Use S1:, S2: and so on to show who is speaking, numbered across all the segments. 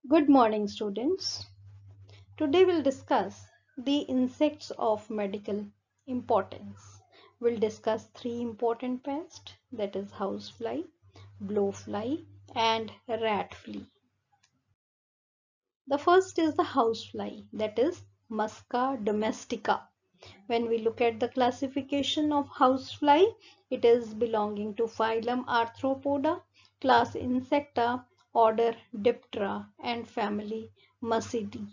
S1: Good morning, students. Today we'll discuss the insects of medical importance. We'll discuss three important pests, that is housefly, blowfly, and rat flea. The first is the housefly, that is Musca domestica. When we look at the classification of housefly, it is belonging to phylum Arthropoda, class Insecta, order Diptera, and family Muscidae.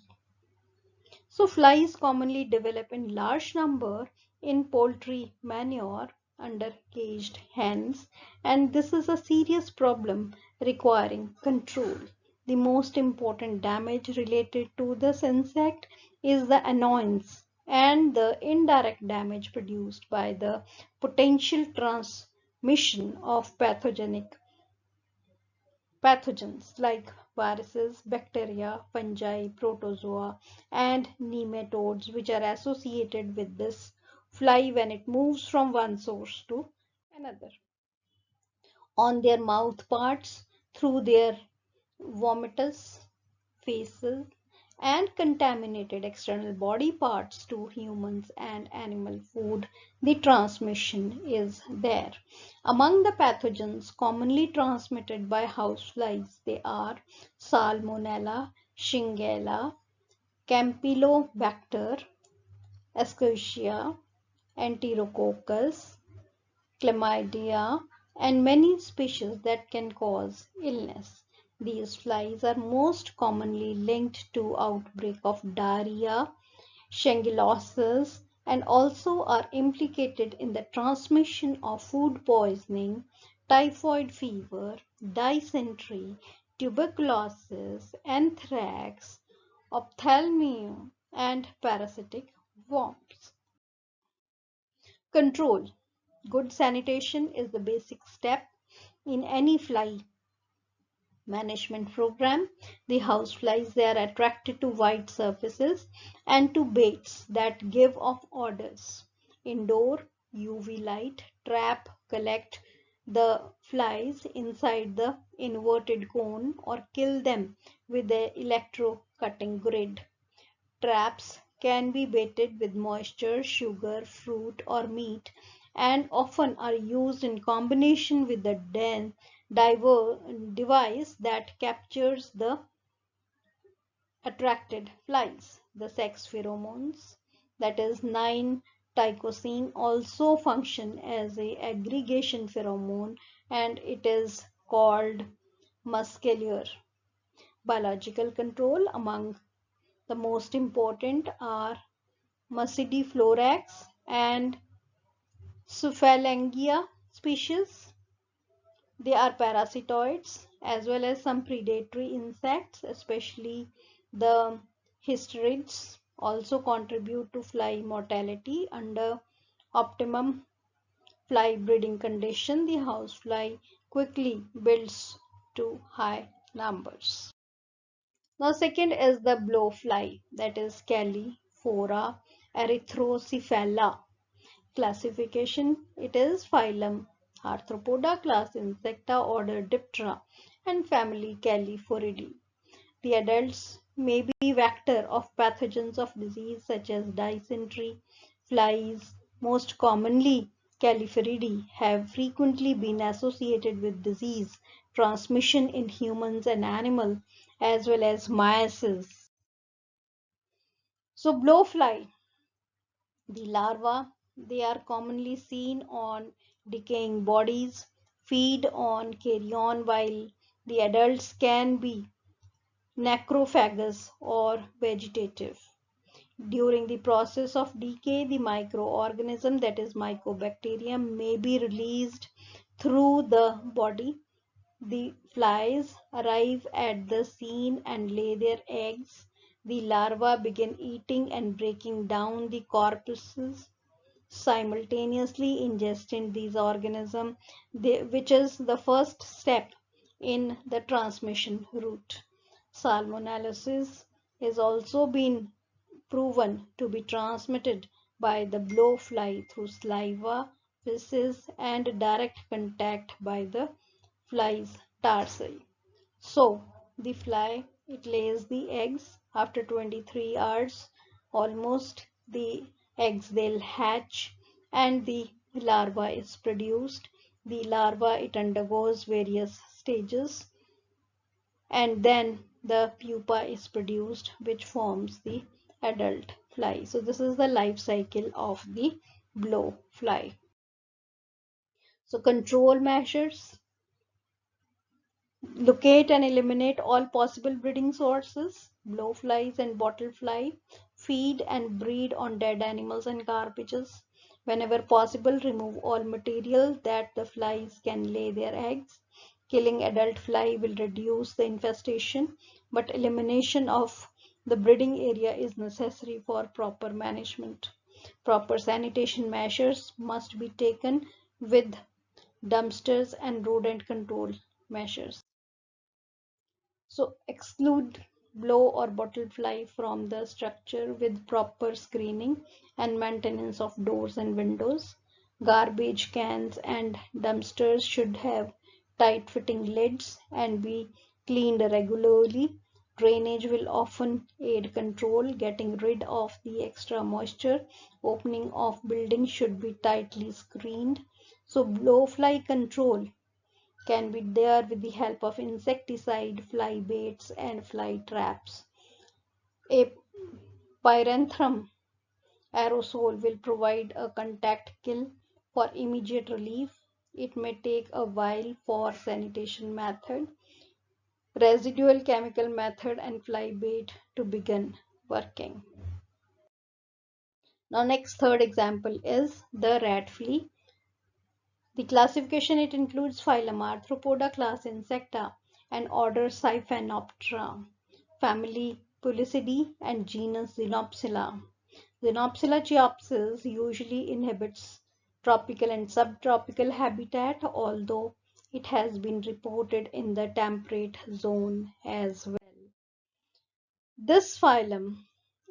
S1: So flies commonly develop in large number in poultry manure under caged hens, and this is a serious problem requiring control. The most important damage related to this insect is the annoyance and the indirect damage produced by the potential transmission of pathogenic pathogens like viruses, bacteria, fungi, protozoa, and nematodes, which are associated with this fly when it moves from one source to another. On their mouth parts, through their vomitus, faces, and contaminated external body parts to humans and animal food, the transmission is there. Among the pathogens commonly transmitted by houseflies, they are Salmonella, Shigella, Campylobacter, Escherichia, Enterococcus, chlamydia, and many species that can cause illness. These flies are most commonly linked to outbreak of diarrhea, shigellosis, and also are implicated in the transmission of food poisoning, typhoid fever, dysentery, tuberculosis, anthrax, ophthalmia, and parasitic worms. Control. Good sanitation is the basic step in any fly management program. The houseflies, they are attracted to white surfaces and to baits that give off odors. Indoor UV light trap collect the flies inside the inverted cone or kill them with the electro-cutting grid. Traps can be baited with moisture, sugar, fruit, or meat, and often are used in combination with the device that captures the attracted flies. The sex pheromones, that is 9-tyrosine, also function as a aggregation pheromone, and it is called muscular. Biological control, among the most important are Muscidiflorax and Cephalangia species. They are parasitoids as well as some predatory insects, especially the hysterids also contribute to fly mortality. Under optimum fly breeding condition, the housefly quickly builds to high numbers. Now second is the blowfly, that is Calliphora erythrocephala. Classification, it is phylum Arthropoda, class Insecta, order Diptera, and family Calliphoridae. The adults may be vector of pathogens of disease such as dysentery. Flies, most commonly Calliphoridae, have frequently been associated with disease transmission in humans and animals as well as myiasis. So blowfly, the larvae, they are commonly seen on decaying bodies, feed on carrion, while the adults can be necrophagous or vegetative. During the process of decay, the microorganism, that is Mycobacterium, may be released through the body. The flies arrive at the scene and lay their eggs. The larvae begin eating and breaking down the corpuscles, simultaneously ingesting these organisms, which is the first step in the transmission route. Salmonellosis has also been proven to be transmitted by the blowfly through saliva, feces, and direct contact by the fly's tarsi. So, the fly it lays the eggs. After 23 hours, almost, the eggs they'll hatch and the larva is produced. The larva, it undergoes various stages and then the pupa is produced, which forms the adult fly. So this is the life cycle of the blowfly. So control measures: locate and eliminate all possible breeding sources, blowflies and bottlefly. Feed and breed on dead animals and garbages. Whenever possible, remove all material that the flies can lay their eggs. Killing adult fly will reduce the infestation, but elimination of the breeding area is necessary for proper management. Proper sanitation measures must be taken with dumpsters and rodent control measures. So exclude blow or bottlefly from the structure with proper screening and maintenance of doors and windows. Garbage cans and dumpsters should have tight fitting lids and be cleaned regularly. Drainage will often aid control, getting rid of the extra moisture. Opening of buildings should be tightly screened. So blowfly control can be there with the help of insecticide, fly baits, and fly traps. A pyrethrum aerosol will provide a contact kill for immediate relief. It may take a while for sanitation method, residual chemical method, and fly bait to begin working. Now next third example is the rat flea. The classification, it includes phylum Arthropoda, class Insecta, and order Siphanoptera, family Pulicidae, and genus Xenopsilla. Xenopsilla chiopsis usually inhabits tropical and subtropical habitat, although it has been reported in the temperate zone as well. This phylum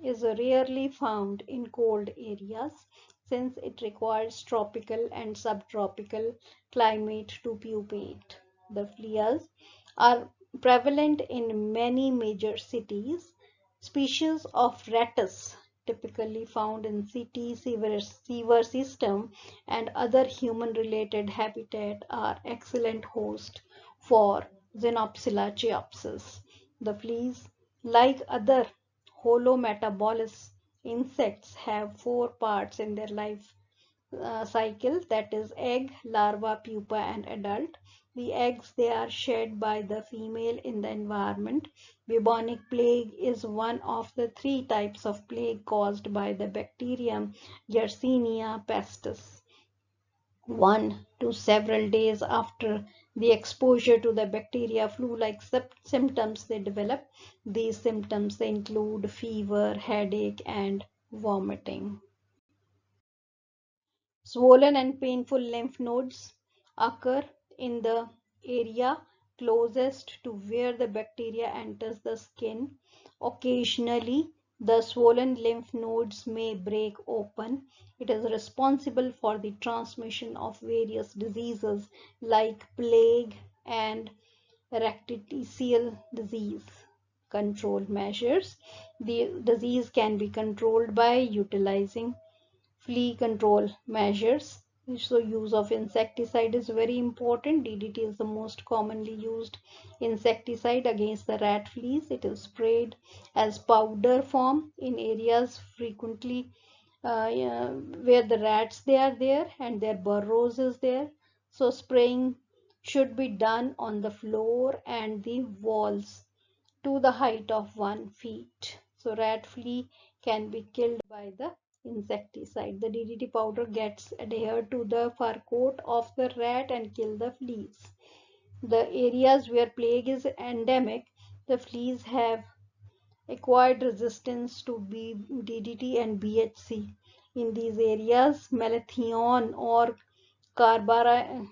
S1: is rarely found in cold areas since it requires tropical and subtropical climate to pupate. The fleas are prevalent in many major cities. Species of Rattus, typically found in city sewer system and other human-related habitat, are excellent hosts for Xenopsilla chiopsis. The fleas, like other holometabolous insects, have four parts in their life cycle, that is egg, larva, pupa, and adult. The eggs, they are shed by the female in the environment. Bubonic plague is one of the three types of plague caused by the bacterium Yersinia pestis. 1 to several days after the exposure to the bacteria, flu-like symptoms they develop. These symptoms, they include fever, headache, and vomiting. Swollen and painful lymph nodes occur in the area closest to where the bacteria enters the skin. Occasionally, the swollen lymph nodes may break open. It is responsible for the transmission of various diseases like plague and racketeesial disease. Control measures. The disease can be controlled by utilizing flea control measures. So use of insecticide is very important. DDT is the most commonly used insecticide against the rat fleas. It is sprayed as powder form in areas frequently where the rats, they are there and their burrows is there. So spraying should be done on the floor and the walls to the height of 1 feet. So rat flea can be killed by the insecticide. The DDT powder gets adhered to the fur coat of the rat and kill the fleas. The areas where plague is endemic, the fleas have acquired resistance to DDT and BHC. In these areas, malathion or carbaryl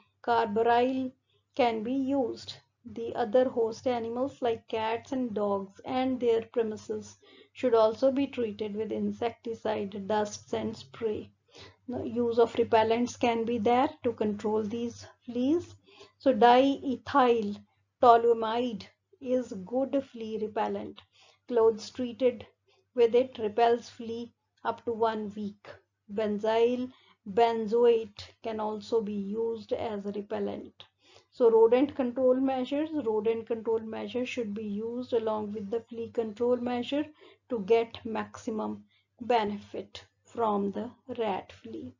S1: can be used. The other host animals like cats and dogs and their premises should also be treated with insecticide, dusts, and spray. The use of repellents can be there to control these fleas. So diethyl toluamide is good flea repellent. Clothes treated with it repels flea up to 1 week. Benzyl benzoate can also be used as a repellent. So rodent control measures should be used along with the flea control measure to get maximum benefit from the rat flea.